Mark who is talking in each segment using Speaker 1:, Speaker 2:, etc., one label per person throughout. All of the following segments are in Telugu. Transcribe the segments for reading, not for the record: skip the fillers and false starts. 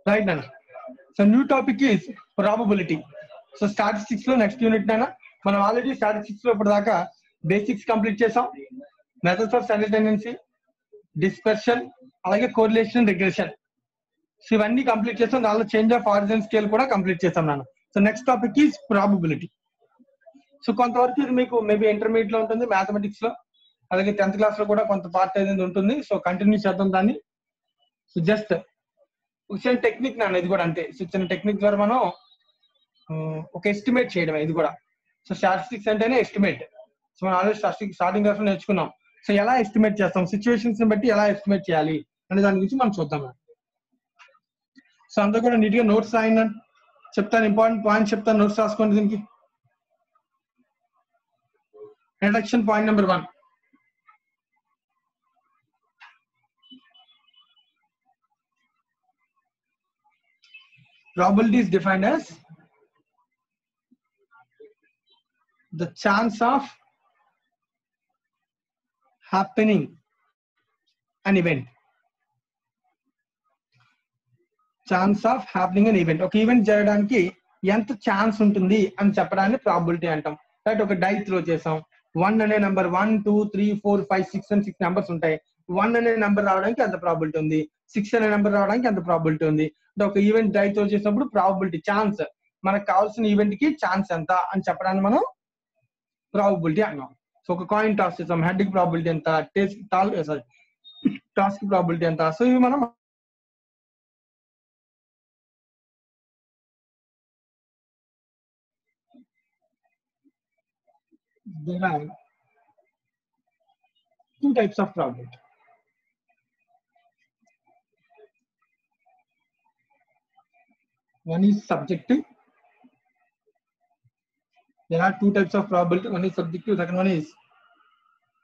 Speaker 1: Right, Nana? So new topic is probability. So statistics లో నెక్స్ట్ యూనిట్ నానా మనం ఆల్రెడీ స్టాటిస్టిక్స్ లో ఇప్పటిదాకా బేసిక్స్ కంప్లీట్ చేసాం. Methods of standard tendency, dispersion, అలాగే కోరిలేషన్, రిగ్రెషన్. సో ఇవన్నీ కంప్లీట్ చేసాం. దానిలో చేంజ్ ఆఫ్ ఆరిజిన్ స్కేల్ కూడా కంప్లీట్ చేసాం నాన్న. So next topic is probability. So కొంతవరకు ఇది మీకు మేబీ ఇంటర్మీడియట్ లో ఉంటుంది, మ్యాథమెటిక్స్ లో, అలాగే 10th క్లాస్ లో కూడా కొంత పార్ట్ అనేది ఉంటుంది. సో కంటిన్యూ చేద్దాం దాన్ని. సో జస్ట్ చిన్న టెక్నిక్ నాన్న, ఇది కూడా అంతే. సో చిన్న టెక్నిక్ ద్వారా మనం ఒక ఎస్టిమేట్ చేయడం ఇది కూడా. సో స్టాటిస్టిక్స్ అంటేనే ఎస్టిమేట్. సో మనం ఆల్రెడీ స్టార్టింగ్ క్లాస్ లో నేర్చుకున్నాం. సో ఎలా ఎస్టిమేట్ చేస్తాం, సిచ్యువేషన్స్ ని బట్టి ఎలా ఎస్టిమేట్ చేయాలి అనే దాని గురించి మనం చూద్దాం. సో అందరూ కూడా నీట్ గా నోట్స్ రాయండి. చెప్తాను, ఇంపార్టెంట్ పాయింట్స్ చెప్తాను, నోట్స్ రాసుకోండి. దీనికి introduction point number 1. Probability is defined as the chance of happening an event. Chance of happening an event. ఒక ఈవెంట్ జరగడానికి ఎంత ఛాన్స్ ఉంటుంది అని చెప్పడాన్ని ప్రాబిలిటీ అంటాం. రైట్, ఒక డై త్రో చేసాం. 1 అనే నెంబర్ 1, 2, 3, 4, 5, 6 అని 6 నెంబర్స్ ఉంటాయి. 1 అనే నెంబర్ రావడానికి ఎంత ప్రాబిలిటీ ఉంది, 6 అనే నెంబర్ రావడానికి ఎంత ప్రాబిలిటీ ఉంది. అంటే ఒక ఈవెంట్ డై త్రో చేసినప్పుడు ప్రాబిలిటీ, ఛాన్స్, మనకు కావాల్సిన ఈవెంట్ కి ఛాన్స్ ఎంత అని చెప్పడాన్ని మనం ప్రాబిలిటీ అన్నాం. సో ఒక కాయిన్ టాస్ చేసాం, హెడ్ కి ప్రాబిలిటీ ఎంత, టాస్ కి ప్రాబిలిటీ ఎంత. సో ఇవి మనం there are 2 types of probability. One is subjective. There are 2 types of probability. One is subjective, second one is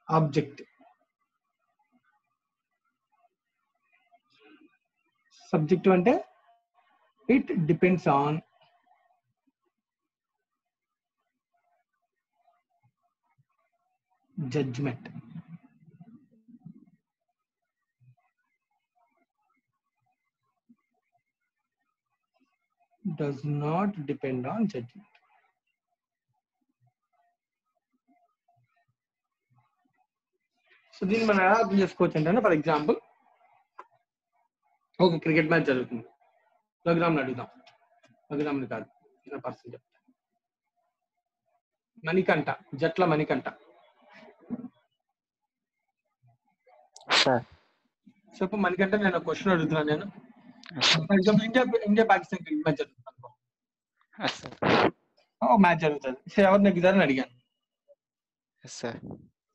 Speaker 1: objective. Subjective ante it depends on judgment. Does not depend on judgment. So దీన్ని మనం ఎలా అర్థం చేసుకోవచ్చు అంటే, ఫర్ ఎగ్జాంపుల్ ఒక క్రికెట్ మ్యాచ్ జరుగుతుంది. రఘురామ్ని అడుగుదాం. రఘురామ్ని కాదు, చిన్న పర్సన్ చెప్తా. మణికంఠ, జట్ల మణికంఠ. చెప్పు మణికంఠ, నేను క్వశ్చన్ అడుగుతున్నాను. నేను for example India Pakistan cricket match జరుగుతుంది. మ్యాచ్ జరుగుతుంది. సో ఎవరు నెగ్గుతారని అడిగాను.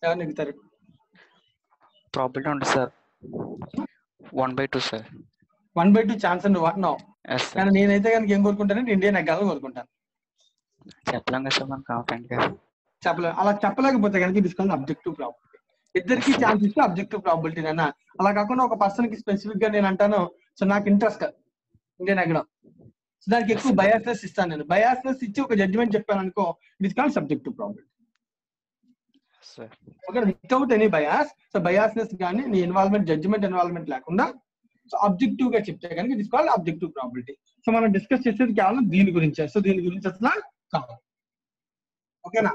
Speaker 1: ఎవరు నెగ్గుతారు?
Speaker 2: ప్రాబిలిటీ ఉంది సార్, 1/2 సార్.
Speaker 1: 1/2 ఛాన్స్ అని నువ్వు అంటున్నావు. కానీ నేనైతే కనుక ఏం కోరుకుంటానంటే ఇండియా నెగ్గాలని కోరుకుంటాను.
Speaker 2: చెప్పలేం కదా సార్, మనం కాన్ఫిడెంట్ గా
Speaker 1: చెప్పలేం. అలా చెప్పలేకపోతే కనుక తీసుకొని అబ్జెక్టివ్ ప్రాబిలిటీ. ఇద్దరికి ఛాన్స్ ఇస్తే అబ్జెక్టివ్ ప్రాబిలిటీ అన్న. అలా కాకుండా ఒక పర్సన్ కి స్పెసిఫిక్ గా నేను అంటాను, సో నాకు ఇంట్రెస్ట్ ఇండియా నెగ్గడం, సో దానికి ఎక్కువ బయాస్నెస్ ఇస్తాను. నేను బయాస్నెస్ ఇచ్చి ఒక జడ్జిమెంట్ చెప్పాను అనుకో, it is called subjective probability. Without any bias. So biasness కానీ నీ ఇన్వాల్వ్మెంట్, జడ్జిమెంట్ ఇన్వాల్వ్మెంట్ లేకుండా సో ఆబ్జెక్టివ్ గా చెప్తే కనుక it is called objective probability. So మనం డిస్కస్ చేసేది కేవలం దీని గురించి. సో దీని గురించి అసలు కావాలి. ఓకేనా?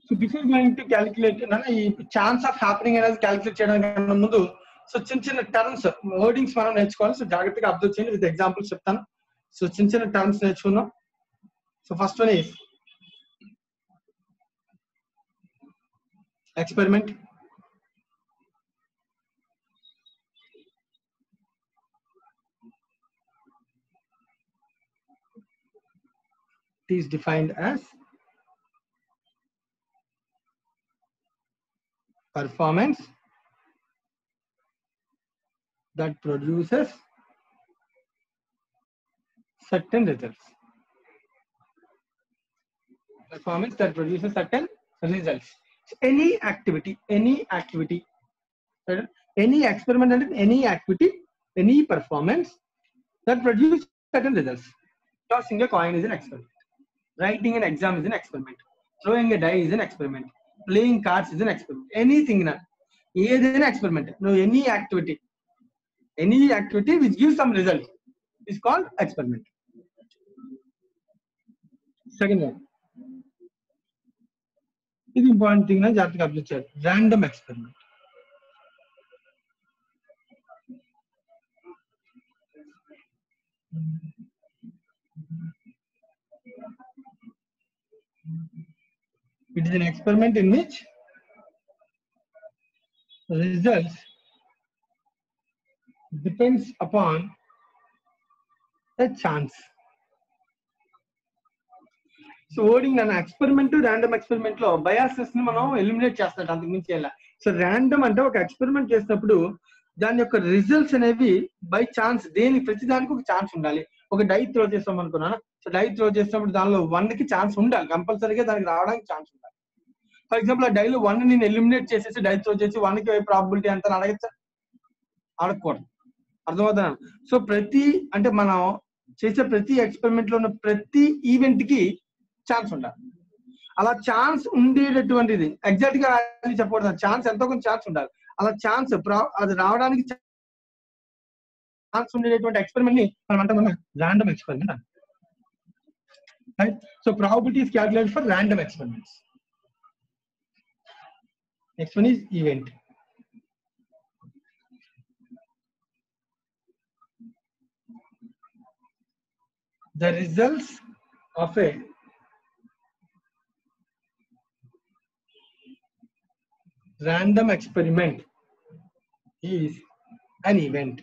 Speaker 1: So before going to calculate ఈ ఛాన్స్ ఆఫ్ హ్యాపెనింగ్ అనేది క్యాలిక్యులేట్ చేయడానికి ముందు సో చిన్న చిన్న టర్మ్స్, వర్డింగ్స్ మనం నేర్చుకోవాలి. సో జాగ్రత్తగా అబ్జర్వ్ చేయండి, విత్ ఎగ్జాంపుల్స్ చెప్తాను. సో చిన్న చిన్న టర్మ్స్ నేర్చుకుందాం. So first one is experiment. It is defined as performance that produces certain results. Performance that produces certain results. So any activity, any experiment and any activity, any performance that produces certain results. Tossing a coin is an experiment. Writing an exam is an experiment. Throwing a die is an experiment. Playing cards is an experiment. Anything. ఏదైనా ఎక్స్పెరిమెంట్, నువ్వు any activity which give some result is called experiment. Second one, ఇది ఇంపార్టెంట్ థింగ్ అని జాగ్రత్తగా అబ్జర్వ్ చేయాలి. Random experiment. It is an experiment in which results depends upon a chance. So ఓడింగ్ అన్న ఎక్స్పెరిమెంట్, ర్యాండమ్ ఎక్స్పెరిమెంట్ లో బయాసెస్ ని మనం ఎలిమినేట్ చేస్తాం, అంతకు మించి ఎలా. సో ర్యాండమ్ అంటే ఒక ఎక్స్పెరిమెంట్ చేసినప్పుడు దాని యొక్క రిజల్ట్స్ అనేవి బై ఛాన్స్, ప్రతి దానికి ఒక ఛాన్స్ ఉండాలి. ఒక డై త్రో చేస్తాం అనుకున్నా, సో డై త్రో చేసినప్పుడు దానిలో 1 కి ఛాన్స్ ఉండాలి, కంపల్సరీగా దానికి రావడానికి ఛాన్స్ ఉండాలి. ఫర్ ఎగ్జాంపుల్ ఆ డైలో 1 నేను ఎలిమినేట్ చేసేసి డై త్రో చేసి 1 కి ప్రాబిలిటీ ఎంత అడగచ్చా? అడగకూడదు. అర్థమవుతున్నా? సో అంటే మనం చేసే ప్రతి ఎక్స్పెరిమెంట్ లో ఉన్న ప్రతి ఈవెంట్ కి ఛాన్స్ ఉండాలి. అలా ఛాన్స్ ఉండేటటువంటిది ఎగ్జాక్ట్ గా చెప్పకూడదు, ఛాన్స్ ఎంతో కొంచెం ఛాన్స్ ఉండాలి. అలా ఛాన్స్ అది రావడానికి ఛాన్స్ ఉండేటటువంటి ఎక్స్పెరిమెంట్ ని మనం అంటాం ర్యాండమ్ ఎక్స్పెరిమెంట్ అంటాం. Right? So probability is calculated for random experiments. Next one is event. The results of a random experiment is an event.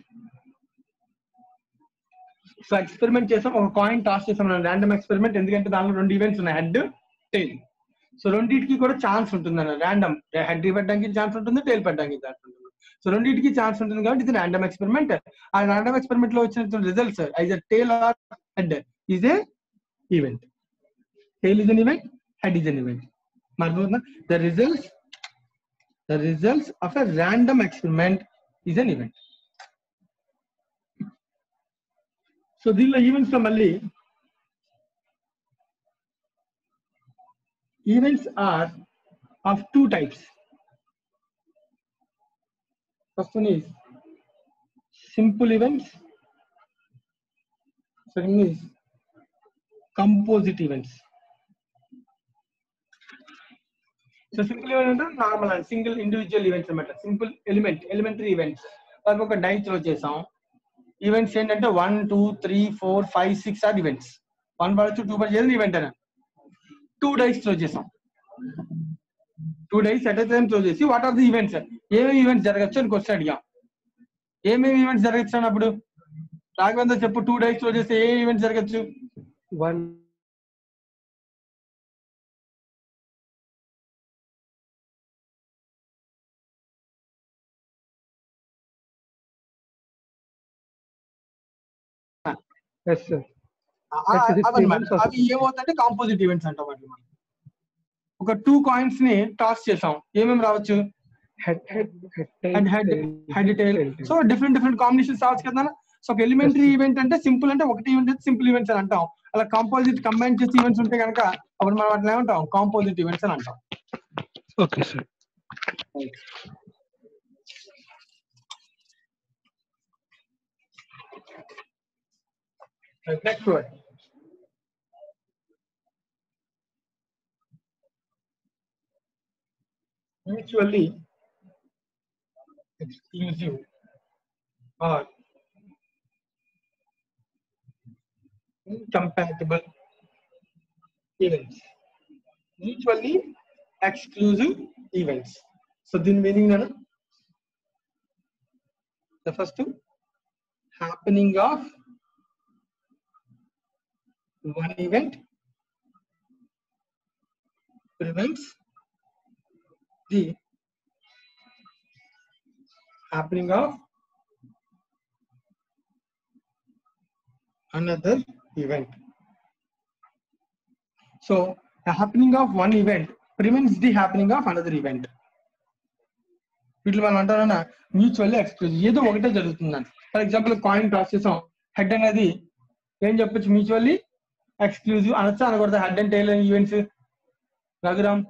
Speaker 1: So experiment చేసాం, ఒక కాయిన్ టాస్ చేసాం ర్యాండమ్ ఎక్స్పెరిమెంట్, ఎందుకంటే దానిలో 2 ఈవెంట్స్ ఉన్నాయి, హెడ్, టైల్. సో రెండింటికి కూడా ఛాన్స్ ఉంటుంది అన్న. ర్యాండమ్ హెడ్ పెట్టడానికి ఛాన్స్ ఉంటుంది, టైల్ పెట్టడానికి ఛాన్స్ ఉంటుంది. సో రెండింటికి ఛాన్స్ ఉంటుంది కాబట్టి ఇది ర్యాండమ్ ఎక్స్పెరిమెంట్. ఆ ర్యాండమ్ ఎక్స్పెరిమెంట్ లో వచ్చిన results either tail or head is a event. Tail is an event, head is an event. The results of a random experiment is an event. So these events lo malli events are of 2 types. First one is simple events, second is composite events. So simple event అంటే normal and single individual events అన్నమాట. Simple elementary events. దానికి ఒక డై త్రో చేసాం. ఈవెంట్స్ ఏంటంటే 1 2 3 4 5 6 ఆర్ ఈవెంట్స్. 1 పడచ్చు, 2 పడచ్చు, ఈవెంట్ అన్న. 2 డైస్ త్రో చేసాం. 2 dice at a time throw చేసి వాట్ ఆర్ ది ఈవెంట్స్, ఏమేమి ఈవెంట్స్ జరగచ్చు అని క్వశ్చన్ అడిగాం. ఏమేమి ఈవెంట్స్ జరగచ్చు అన్నప్పుడు రాఘవేంద్ర చెప్పు, 2 డైస్ త్రో చేస్తే ఏ ఈవెంట్స్ జరగచ్చు? 1 అవి ఏమవుతాయంటే కాంపోజిట్ ఈవెంట్స్ అంటాం. ఒక 2 కాయిన్స్ ని టాస్ చేసాం, ఏమేమి రావచ్చు? Head tile. So different combinations రావచ్చు కదా. సో ఒక ఎలిమెంటరీ ఈవెంట్ అంటే సింపుల్ అంటే ఒకటి ఈవెంట్ అయితే సింపుల్ ఈవెంట్స్ అని అంటాం. అలా కాంపోజిట్ కంబైన్ చేసి ఈవెంట్స్ ఉంటే కనుక అప్పుడు మనం అట్లా ఏమంటాం? కాంపోజిట్ ఈవెంట్స్ అని అంటాం.
Speaker 3: Okay sir.
Speaker 1: Next word mutually exclusive or incompatible events. Mutually exclusive events. So the meaning is the first two, happening of one event prevents the happening of another event. So the happening of one event prevents the happening of another event. వీటిలో మనం అంటారన్నా మ్యూచువల్లీ ఎక్స్క్లూజివ్, ఏదో ఒకటే జరుగుతుందని. ఫర్ ఎగ్జాంపుల్ కాయిన్ టాస్ చేసాం, హెడ్ అనేది ఏం చెప్పచ్చు? మ్యూచువల్లీ ఎక్స్క్లూజివ్ అనొచ్చా అనకూడదు? Head and tail events Raghuram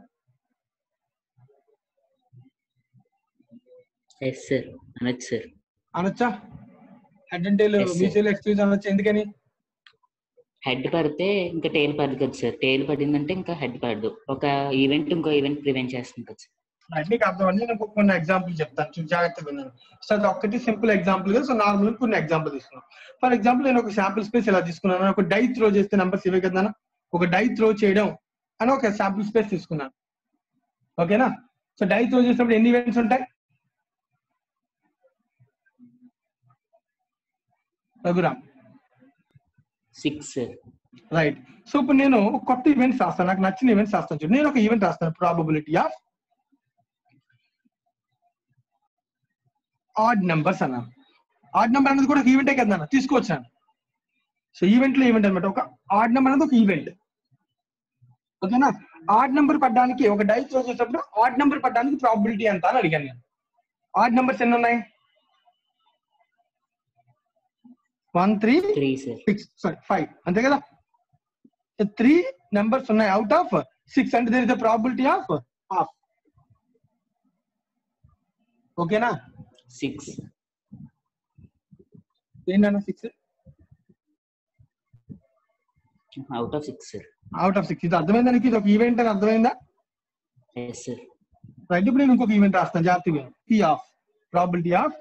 Speaker 3: yes sir, అనొచ్చు సార్.
Speaker 1: అనొచ్చా? Head and tail
Speaker 3: Yes, sir.
Speaker 1: Mutual exclusive అనొచ్చు. ఎందుకని?
Speaker 3: హెడ్ పడితే ఇంకా టైల్ పడదు కదా సార్. టైల్ పడిందంటే ఇంకా హెడ్ పడదు. ఒక ఈవెంట్ ఇంకో ఈవెంట్ ప్రివెంట్ చేస్తుంది కదా సార్.
Speaker 1: మీకు అర్థమని నేను కొన్ని ఎగ్జాంపుల్ చెప్తాను, చూసి జాగ్రత్తగా విన్నాను. సో అది ఒక్కటి సింపుల్ ఎగ్జాంపుల్. సో నార్మల్ కొన్ని ఎగ్జాంపుల్ తీసుకున్నాను. ఫర్ ఎగ్జాంపుల్ నేను ఒక శాంపుల్ స్పేస్ ఇలా తీసుకున్నాను. ఒక డై త్రో చేస్తే నెంబర్స్ ఇవే కదా, ఒక డై త్రో చేయడం అని ఒక శాంపుల్ స్పేస్ తీసుకున్నాను. ఓకేనా? సో డై త్రో చేసినప్పుడు ఎన్ని ఈవెంట్స్ ఉంటాయి రఘురామ్?
Speaker 3: 6 సార్.
Speaker 1: రైట్. సో ఇప్పుడు నేను కొత్త ఈవెంట్స్ రాస్తాను, నాకు నచ్చిన ఈవెంట్స్ రాస్తాను. చూడు, నేను ఒక ఈవెంట్ రాస్తాను, ప్రాబబిలిటీ ఆఫ్ ఆడ్ నెంబర్స్ అన్నాను. ఆడ్ నెంబర్ అనేది కూడా ఒక ఈవెంటే కదా అన్న, తీసుకొచ్చాను. సో ఈవెంట్ లో ఈవెంట్ అనమాట. ఒక ఆడ్ నెంబర్ అనేది ఒక ఈవెంట్. ఓకేనా? ఆడ్ నెంబర్ పడ్డానికి ఒక డై త్రో చేసేటప్పుడు ఆడ్ నెంబర్ పడ్డానికి ప్రాబిలిటీ ఎంత అని అడిగాను నేను. ఆడ్ నెంబర్స్ ఎన్ని ఉన్నాయి? 1 3
Speaker 3: సార్.
Speaker 1: 6 సారీ 5 అంతే కదా. 3 నెంబర్స్ ఉన్నాయి అవుట్ ఆఫ్ 6 అంటే there is the probability of half. ఓకేనా?
Speaker 3: 6
Speaker 1: ఏంటన్నా 6
Speaker 3: out of 6 sir.
Speaker 1: Out of 6. ఇది అర్థమైందా నీకు? ఇది ఒక ఈవెంట్ అని అర్థమైందా?
Speaker 3: Yes sir.
Speaker 1: రైట్. ఇప్పుడు నేను ఇంకొక ఈవెంట్ రాస్తాను, జాగ్రత్తగా. P of probability of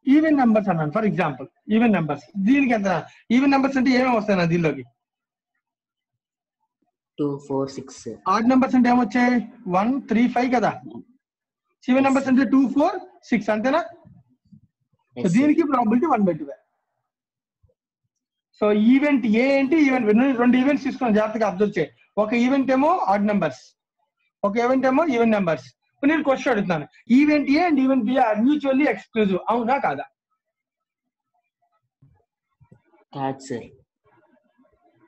Speaker 1: even numbers అన్నాను. ఫర్ ఎగ్జాంపుల్ ఈవెన్ నెంబర్స్, దీనికి ఎంత? ఈవెన్ నెంబర్స్ అంటే ఏమేమి వస్తాయి నా దీనిలోకి?
Speaker 3: 2 4 6 సార్.
Speaker 1: ఆడ్ నెంబర్స్ అంటే ఏమొచ్చాయి? 1 3 5 కదా. ఈవెన్ నెంబర్స్ అంటే 2 4 6 అంతేనా? సో దీనికి ప్రాబిలిటీ 1/2. సో ఈవెంట్ ఏ ఏంటి? ఈవెంట్ రెండు ఈవెంట్స్ తీసుకున్నాను, జాగ్రత్తగా అబ్జర్వ్ చేయి. ఒక ఈవెంట్ ఏమో ఆడ్ నెంబర్స్, ఒక ఈవెంట్ ఏమో ఈవెన్ నెంబర్స్. నేను క్వశ్చన్ అడుగుతున్నాను, event A and event B are mutually exclusive, అవునా కాదా?
Speaker 3: కాదు సార్.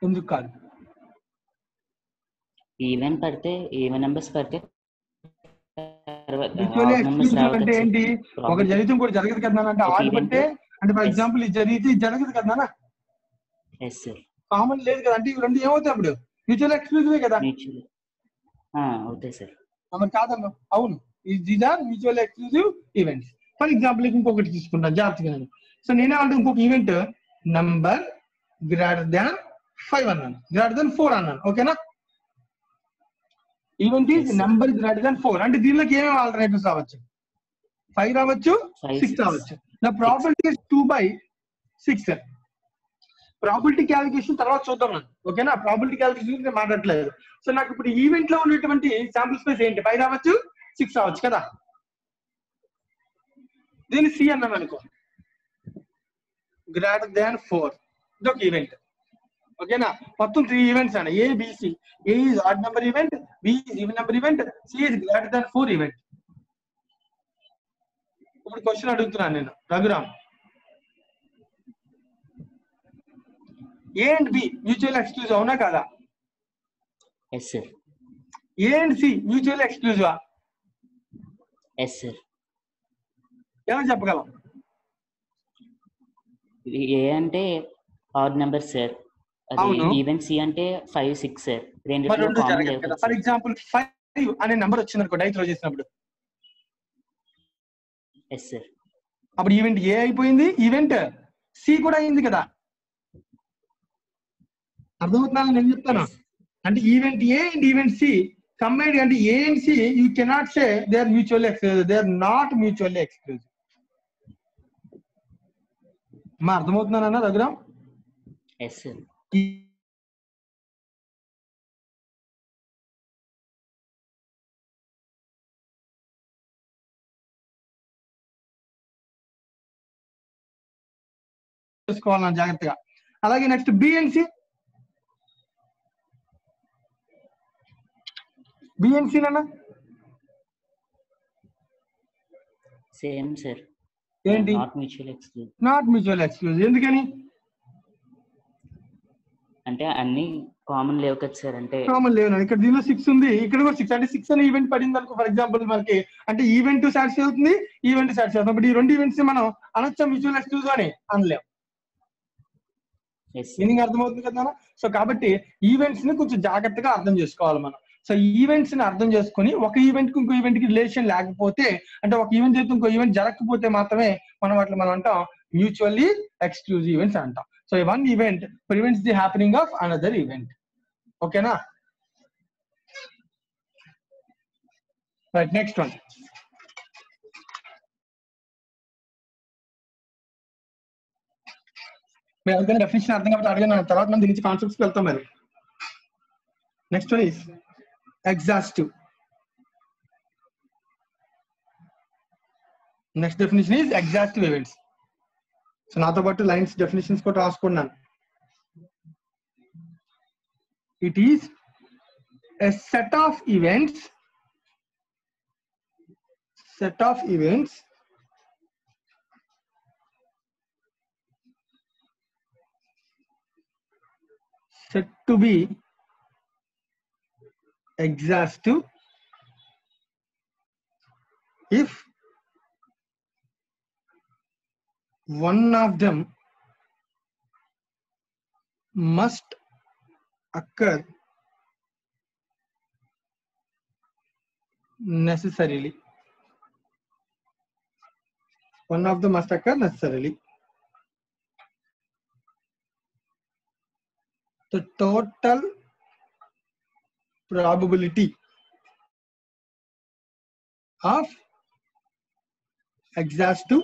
Speaker 1: ఎందుకు కాదు?
Speaker 3: ఈవెంట్ పడితే ఈవెన్ నెంబర్స్ పడితే
Speaker 1: మ్యూచువల్లీ ఎక్స్క్లూజివ్ అంటే ఏంటి? ఒకటి జరిగితే ఇంకోటి జరగదు కదా. అంటే ఆడ్ పడితే, అంటే ఫర్ ఎగ్జాంపుల్ ఇది జరిగితే ఇది జరగదు కదా.
Speaker 3: Yes sir.
Speaker 1: కామన్ లేదు కదా. అంటే ఇవి రెండు ఏమవుతాయి అప్పుడు? మ్యూచువల్ ఎక్స్క్లూజివే కదా.
Speaker 3: అవుతాయి సార్.
Speaker 1: అవును కాదమ్మా? అవును, these are mutual exclusive events. For example ఇంకొకటి తీసుకుంటాను, జాగ్రత్తగా. సో నేనేమంటే ఇంకొక ఈవెంట్ నంబర్ గ్రేటర్ దాన్ 5 అన్నాను, గ్రేటర్ దాన్ 4 అన్నాను. ఓకేనా? Event is number greater than 4 అంటే దీనిలోకి ఏమేమి ఆల్టర్నేటివ్స్ రావచ్చు? 5 రావచ్చు, 6 రావచ్చు. నా ప్రాబిలిటీ ఇస్ 2/6. ప్రాబిలిటీ క్యాలిక్యులేషన్ తర్వాత చూద్దాం మనం. ఓకేనా? ప్రాబిలిటీ క్యాలిక్యులేషన్ నేను మాట్లాడట్లేదు. సో నాకు ఇప్పుడు ఈవెంట్ లో ఉన్నటువంటి శాంపుల్ స్పేస్ ఏంటి? 5 రావచ్చు, 6 రావచ్చు కదా. దీన్ని సి అన్నాను అనుకో, గ్రేటర్ దాన్ 4, ఇదొక ఈవెంట్. ఓకేనా? మొత్తం 3 ఈవెంట్స్ అన్న, A B C. A is odd number event, B is even number event, C is greater than 4 event. ఇప్పుడు క్వశ్చన్ అడుగుతున్నాను నేను, Raghuram, A and B mutual exclusive, అవునా కాదా?
Speaker 3: Yes sir.
Speaker 1: A and C mutual ఎక్స్క్లూజివా?
Speaker 3: Yes sir.
Speaker 1: ఏమని చెప్పగలం?
Speaker 3: ఏ అంటే ఆడ్ నెంబర్ సార్.
Speaker 1: అవును.
Speaker 3: ఈవెన్ సి అంటే 5 6 సార్.
Speaker 1: రెండు జరగదు కదా. ఫర్ ఎగ్జాంపుల్ 5 అనే నెంబర్ వచ్చింది అనుకో డై త్రో చేసినప్పుడు.
Speaker 3: Yes sir.
Speaker 1: అప్పుడు ఈవెంట్ ఏ అయిపోయింది, ఈవెంట్ సి కూడా అయింది కదా. అర్థమవుతున్నా నేను చెప్తాను? అంటే event A and event C combined అంటే A and C you cannot say they are mutually exclusive, they are not mutually exclusive. మా అర్థమవుతున్నానన్నా దగ్గర?
Speaker 3: Yes sir.
Speaker 1: చూసుకోవాలన్నా జాగ్రత్తగా. అలాగే నెక్స్ట్ బిఎన్సి, బిఎన్సి అన్న
Speaker 3: సేమ్ సార్.
Speaker 1: ఏంటి?
Speaker 3: Not mutual exclusive.
Speaker 1: Not mutual exclusive. ఎందుకని?
Speaker 3: అంటే అన్ని కామన్ లేవు కదా సార్. అంటే
Speaker 1: కామన్ లేవు. ఇక్కడ దీనిలో 6 ఉంది, ఇక్కడ కూడా 6. అంటే 6 అనే ఈవెంట్ పడింది అనుకో ఫర్ ఎగ్జాంపుల్ మనకి, అంటే ఈవెంట్ సాటిస్ఫై అవుతుంది, ఈవెంట్ సాటిస్ఫై అవుతుంది. బట్ ఈ రెండు ఈవెంట్స్ మనం అనొచ్చా మ్యూచువల్ ఎక్స్క్లూజివ్ అని? అనలేం. మీనింగ్ అర్థమవుతుంది కదా. సో కాబట్టి ఈవెంట్స్ ని కొంచెం జాగ్రత్తగా అర్థం చేసుకోవాలి మనం. సో ఈవెంట్స్ ని అర్థం చేసుకుని ఒక ఈవెంట్ కి ఇంకో ఈవెంట్ కి రిలేషన్ లేకపోతే, అంటే ఒక ఈవెంట్ అయితే ఇంకో ఈవెంట్ జరగకపోతే మాత్రమే మనం వాటిని మనం అంటాం మ్యూచువల్లీ ఎక్స్క్లూజివ్ ఈవెంట్స్ అంటాం. So one event prevents the happening of another event. ఓకేనా? Right, next one. మీరు ఎవరికైనా డెఫినేషన్ అర్థం కాబట్టి అడిగిన తర్వాత మనం దీని నుంచి కాన్సెప్ట్స్కి వెళ్తాం. మరి next one is exhaustive. Next definition is exhaustive events. So నాతో పాటు లైన్స్ డెఫినేషన్స్ కూడా రాసుకున్నాను. It is a set of events said to be exhaustive if one of them must occur necessarily. One of them must occur necessarily. The total probability of exhaustive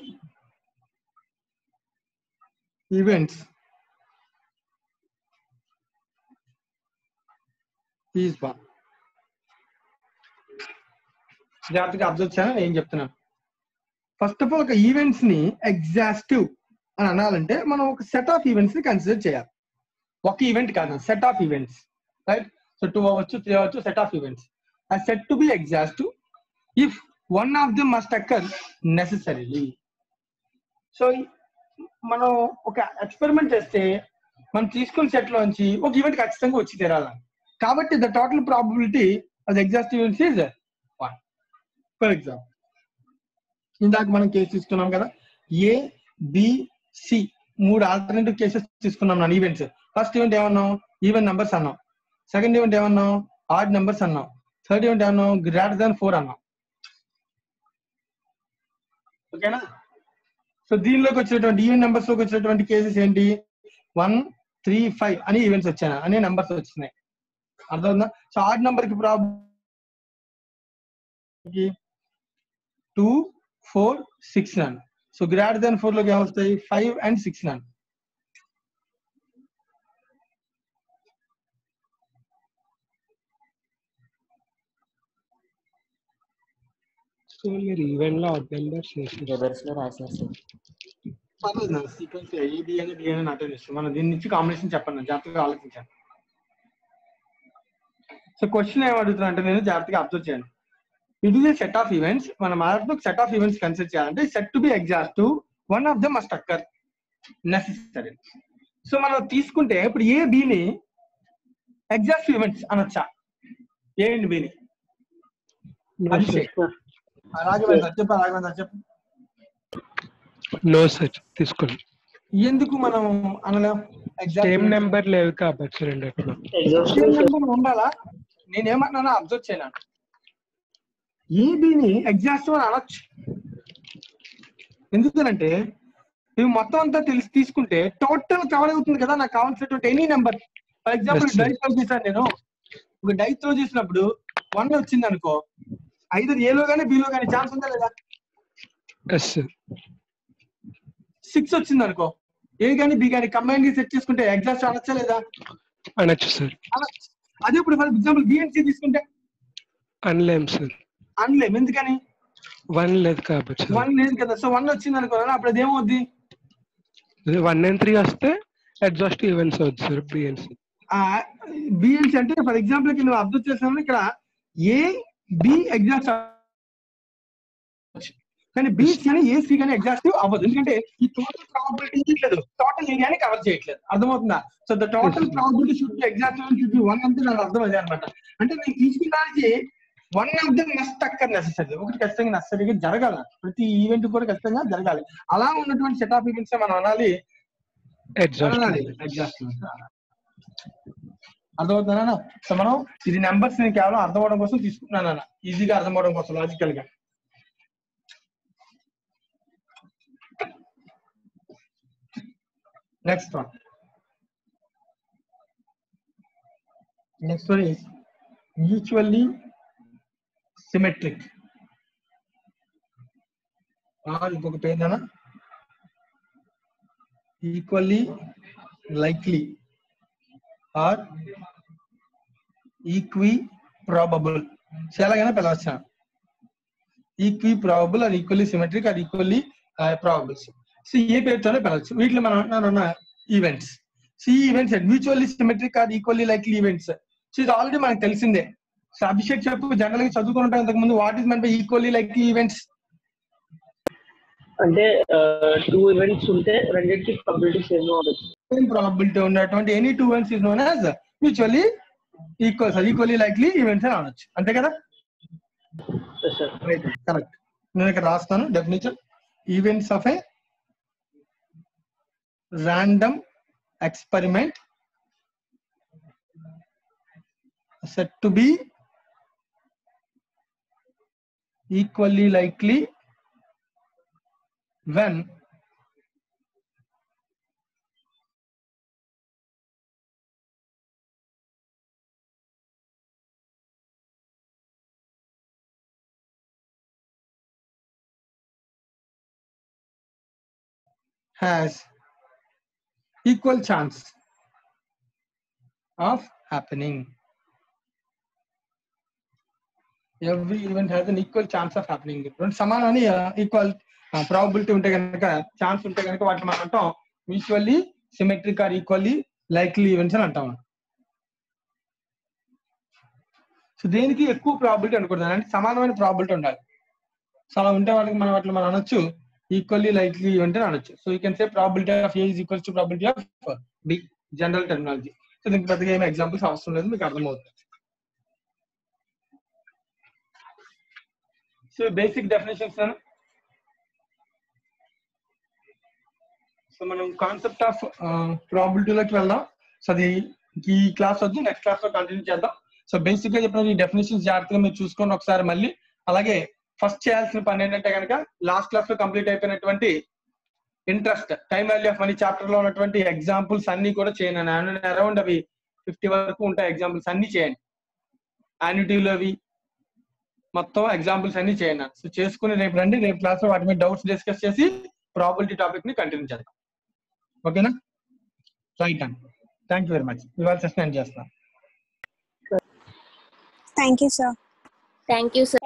Speaker 1: events is 1. జాగ్రత్తగా అబ్జర్వ్ చేయాలని నేను చెప్తున్నాను. ఫస్ట్ ఆఫ్ ఆల్ ఒక ఈవెంట్స్ ని ఎగ్జాస్టివ్ అని అనాలంటే మనం ఒక సెట్ ఆఫ్ ఈవెంట్స్ ని కన్సిడర్ చేయాలి. ఒక ఈవెంట్ కాదు, set of events. Right? So 2 అవ్వచ్చు, 3 అవ్వచ్చు, set of events are said to be exhaustive if one of them must occur necessarily. So మనం ఒక ఎక్స్పెరిమెంట్ చేస్తే మనం తీసుకున్న సెట్ లోంచి ఒక ఈవెంట్ ఖచ్చితంగా వచ్చి తీరాలి. కాబట్టి the total probability of exhaustive events is 1. For example, ఇందాక మనం కేసు తీసుకున్నాం కదా, A B C 3 alternative cases తీసుకున్నాం నా ఈవెంట్స్. ఫస్ట్ ఈవెంట్ ఏమన్నాం? ఈవెన్ నెంబర్స్ అన్నాం. సెకండ్ ఈవెంట్ ఏమన్నాం? ఆడ్ నెంబర్స్ అన్నాం. థర్డ్ ఈవెంట్ ఏమన్నాం? గ్రేటర్ దాన్ 4 అన్నాం. ఓకేనా? సో దీనిలోకి వచ్చినటువంటి ఈవెంట్ నెంబర్స్ లోకి వచ్చినటువంటి కేసెస్ ఏంటి? 1, 3, 5 అని ఈవెంట్స్ వచ్చాయి, అనే నెంబర్స్ వచ్చినాయి. అర్థమవుతుందా? సో ఆడ్ నెంబర్ కి ప్రాబ్లం 2, 4, 6 నన్ను. సో గ్రేటర్ దాన్ 4 లోకి ఏమొస్తాయి? 5 and 6 నన్ను.
Speaker 4: సో మీరు ఈవెంట్ లో ఆడ్ నెంబర్స్
Speaker 3: రివర్స్ లో రాశారు సార్.
Speaker 1: పర్లేదు, సీక్వెన్స్ ఏబి అని బి అని నాతో ఇష్టం. మనం దీని నుంచి కాంబినేషన్ చెప్పండి, జాగ్రత్తగా ఆలోచించాను. సో క్వశ్చన్ ఏం అడుగుతున్నా అంటే, నేను జాగ్రత్తగా అబ్జర్వ్ చేయండి. It is a set of events. మనం మాట్లాడుతూ సెట్ ఆఫ్ ఈవెంట్స్ కన్సిడర్ చేయాలంటే set to be exhaustive, one of them must occur necessary. So మనం తీసుకుంటే ఇప్పుడు ఏ బిని ఎగ్జాస్టివ్ ఈవెంట్స్ అనొచ్చా? ఏ అండ్ బిని? చెప్పు.
Speaker 4: నో సార్, తీసుకోండి.
Speaker 1: ఎందుకు మనం అనలేం?
Speaker 4: సేమ్ నెంబర్ లేవు కాబట్టి రెండిట్లో
Speaker 1: ఉండాలా? నేనేమన్నా అబ్జర్వ్ చేయను. ఏబిని ఎగ్జాస్టివ్ అని అనొచ్చు. ఎందుకంటే ఇవి మొత్తం అంతా తీసుకుంటే టోటల్ కవర్ అవుతుంది కదా నాకు కావాల్సినటువంటి any number. For example die throw చేశాను నేను. ఒక డై త్రో చేసినప్పుడు 1 వచ్చింది అనుకో, ఐదర్ ఏలో కానీ బిలో కానీ ఛాన్స్ ఉందా లేదా? 6 వచ్చింది అనుకో, ఏ కానీ బి కానీ కంబైన్ గా సెట్ చేసుకుంటే ఎగ్జాస్ట్ అనొచ్చా లేదా?
Speaker 4: అనొచ్చు సార్.
Speaker 1: అదే ఇప్పుడు for example B and C తీసుకుంటే
Speaker 4: అనలేం సార్.
Speaker 1: అనలేం. ఎందుకని?
Speaker 4: 1 లేదు కాబట్టి.
Speaker 1: 1 లేదు కదా. సో 1 వచ్చింది అనుకో, అప్పుడు అది ఏమవుద్ది?
Speaker 4: 1 and 3 వస్తే ఎగ్జాస్టివ్ ఈవెంట్స్ అవుతుంది సార్.
Speaker 1: బిఎల్సి అంటే ఫర్ ఎగ్జాంపుల్ నువ్వు అబ్జర్వ్ చేస్తాను ఇక్కడ ఏ బి ఎగ్జాస్ట్, కానీ బిసి కానీ ఏసీ కానీ ఎగ్జాస్టివ్ అవ్వదు. ఎందుకంటే ఈ టోటల్ ప్రాబిలిటీ లేదు, టోటల్ ఏరియాని కవర్ చేయట్లేదు. అర్థమవుతుందా? So the total probability should be exhaustive should be 1 అంటే నాకు అర్థం అదే అనమాట. అంటే నేను తీసుకున్నానికి 1 of them must occur necessary. ఒకటి ఖచ్చితంగా నెసెసరీగా జరగాలి, ప్రతి ఈవెంట్ కూడా ఖచ్చితంగా జరగాలి. అలా ఉన్నటువంటి సెట్ ఆఫ్ ఈవెంట్స్ మనం అనాలి ఎగ్జాస్టివ్. అర్థమవుతుందా? సో మనం ఇది నెంబర్స్ నేను కేవలం అర్థం అవడం కోసం తీసుకుంటున్నాను, ఈజీగా అర్థం అవడం కోసం, లాజికల్ గా. Next one is mutually symmetric. ఇంకొక పేరు equally likely or equiprobable, ఎలాగైనా పిలవచ్చు. Equiprobable or equally symmetric or equally probables. So ఏ పేరుతోనే పిలవచ్చు. వీటిలో మనం ఈవెంట్స్. ఈ events mutually symmetric or equally likely events. So ఇది ఆల్రెడీ మనకు తెలిసిందే. సో అభిషేక్ చెప్పు, జనరల్ గా చదువుకుని ఉంటాం ఇంతకు ముందు. What is men by equally likely events?
Speaker 5: అంటే 2 ఈవెంట్స్ ఉంటే రెండింటికి ప్రాబబిలిటీ సేమ్ ఉండొచ్చు.
Speaker 1: సేమ్ ప్రాబబిలిటీ ఉన్నటువంటి any 2 events is known as mutually equally likely events అని అనొచ్చు. అంతే కదా? కరెక్ట్. నేను ఇక్కడ రాస్తాను definition. Events of A random experiment said to be equally likely when has equal chance of happening. Every event has an equal chance of happening. సమానమని ఈక్వల్ ప్రాబబిలిటీ ఉంటే కనుక, ఛాన్స్ ఉంటే కనుక వాటిని మనం అంటాం mutually symmetric or equally likely events అని అంటాం. సో దేనికి ఎక్కువ ప్రాబబిలిటీ అనుకుంటాం అంటే సమానమైన ప్రాబబిలిటీ ఉండాలి. సో అలా ఉంటే వాటికి మనం అనొచ్చు ఈక్వల్లీ లైక్లీ ఈవెంట్ అని అనొచ్చు. So you can say probability of A is equals to probability of B, general terminology. So దీనికి పెద్దగా ఏమి ఎగ్జాంపుల్స్ అవసరం లేదు, మీకు అర్థమవుతుంది. So basic definitions. సో మనం కాన్సెప్ట్ ఆఫ్ ప్రాబిలిటీలోకి వెళ్దాం. సో అది ఈ క్లాస్ వద్దు, నెక్స్ట్ క్లాస్ లో కంటిన్యూ చేద్దాం. సో బేసిక్ గా చెప్పిన ఈ డెఫినేషన్స్ జాగ్రత్తగా మీరు చూసుకోండి ఒకసారి మళ్ళీ. అలాగే ఫస్ట్ చేయాల్సిన పని ఏంటంటే కనుక లాస్ట్ క్లాస్ లో కంప్లీట్ అయిపోయినటువంటి interest, time value of money chapter లో ఉన్నటువంటి ఎగ్జాంపుల్స్ అన్ని కూడా చేయండి. అరౌండ్ అవి 50 వరకు ఉంటాయి ఎగ్జాంపుల్స్, అన్ని చేయండి. యాన్యుటీలో అవి మొత్తం ఎగ్జాంపుల్స్ అన్ని చేయండి. సో చేసుకుని రేపు రండి, రేపు క్లాస్ లో వాటి మీద డౌట్స్ డిస్కస్ చేసి ప్రాబిలిటీ టాపిక్ ని కంటిన్యూ చేద్దాం. ఓకేనా? రైట్ అండి. Thank you very much. ఇవాళ సెషన్ ఎండ్ చేస్తాను.
Speaker 6: Thank you sir.
Speaker 7: Thank you sir.